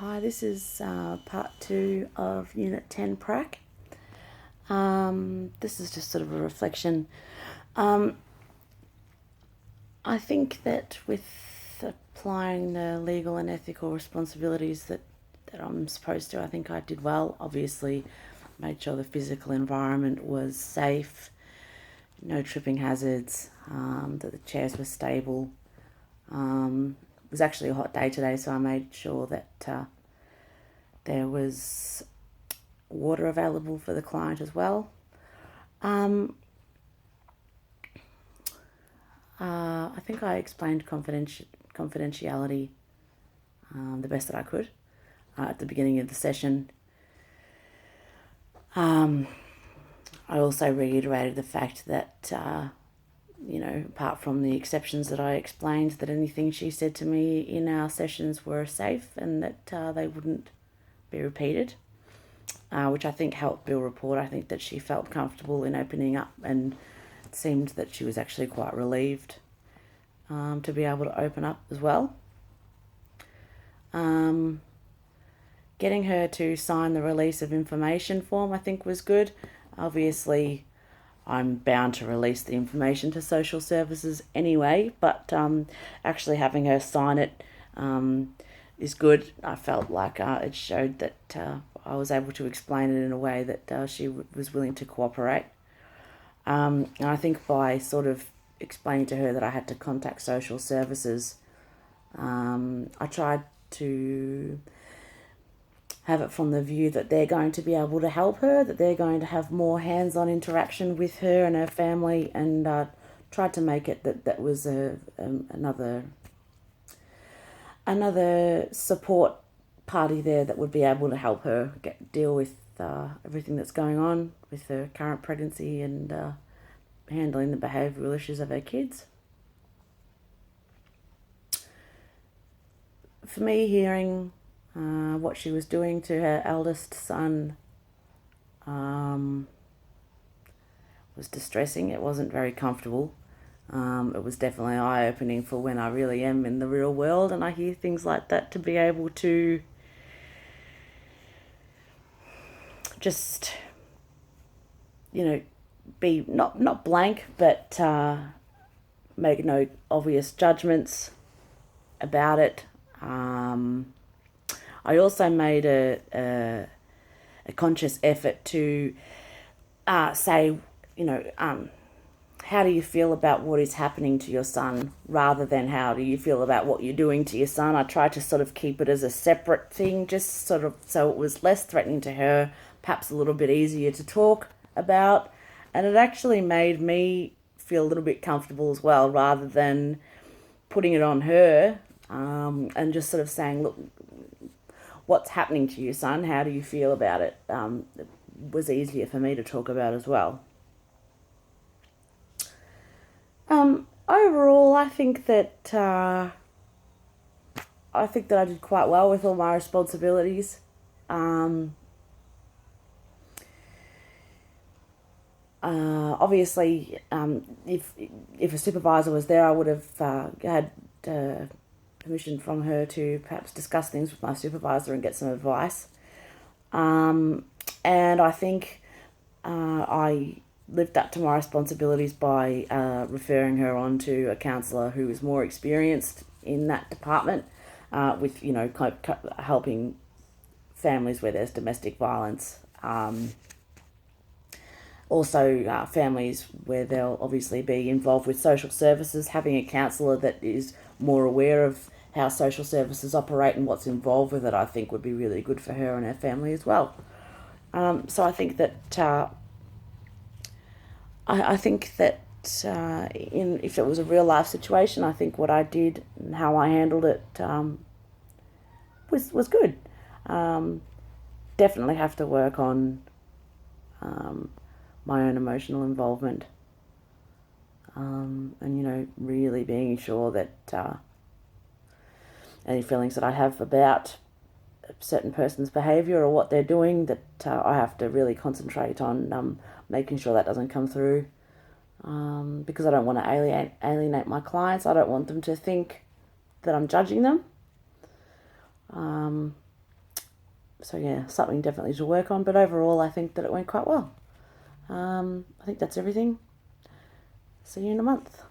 Hi, this is part 2 of Unit 10 Prac. This is just sort of a reflection. I think that with applying the legal and ethical responsibilities that I'm supposed to, I think I did well. Obviously, made sure the physical environment was safe, no tripping hazards, that the chairs were stable. It was actually a hot day today, so I made sure that there was water available for the client as well. I think I explained confidentiality the best that I could at the beginning of the session. I also reiterated the fact that, apart from the exceptions that I explained, that anything she said to me in our sessions were safe and that they wouldn't be repeated, which I think helped build rapport. I think that she felt comfortable in opening up, and it seemed that she was actually quite relieved to be able to open up as well. Getting her to sign the release of information form, I think, was good. Obviously, I'm bound to release the information to social services anyway, but actually having her sign it is good. I felt like it showed that I was able to explain it in a way that she was willing to cooperate. And I think by sort of explaining to her that I had to contact social services, I tried to have it from the view that they're going to be able to help her, that they're going to have more hands-on interaction with her and her family, and tried to make it that was another support party there that would be able to help her deal with everything that's going on with her current pregnancy and handling the behavioural issues of her kids. For me, hearing what she was doing to her eldest son was distressing. It wasn't very comfortable. It was definitely eye-opening for when I really am in the real world and I hear things like that, to be able to just, be not blank, but make no obvious judgments about it. I also made a conscious effort to say, how do you feel about what is happening to your son, rather than how do you feel about what you're doing to your son. I tried to sort of keep it as a separate thing, just sort of so it was less threatening to her, perhaps a little bit easier to talk about. And it actually made me feel a little bit comfortable as well, rather than putting it on her, and just sort of saying, look, what's happening to you, son? How do you feel about it? It was easier for me to talk about as well. Overall, I think that I did quite well with all my responsibilities. Obviously, if a supervisor was there, I would have had permission from her to perhaps discuss things with my supervisor and get some advice. And I think I lived up to my responsibilities by referring her on to a counsellor who is more experienced in that department, with helping families where there's domestic violence. Also, families where they'll obviously be involved with social services. Having a counsellor that is more aware of how social services operate and what's involved with it, I think would be really good for her and her family as well. So I think that if it was a real life situation, I think what I did and how I handled it was good. Definitely have to work on my own emotional involvement, and really being sure that any feelings that I have about a certain person's behaviour or what they're doing, that I have to really concentrate on making sure that doesn't come through, because I don't want to alienate my clients. I don't want them to think that I'm judging them. So yeah, something definitely to work on. But overall, I think that it went quite well. I think that's everything. See you in a month.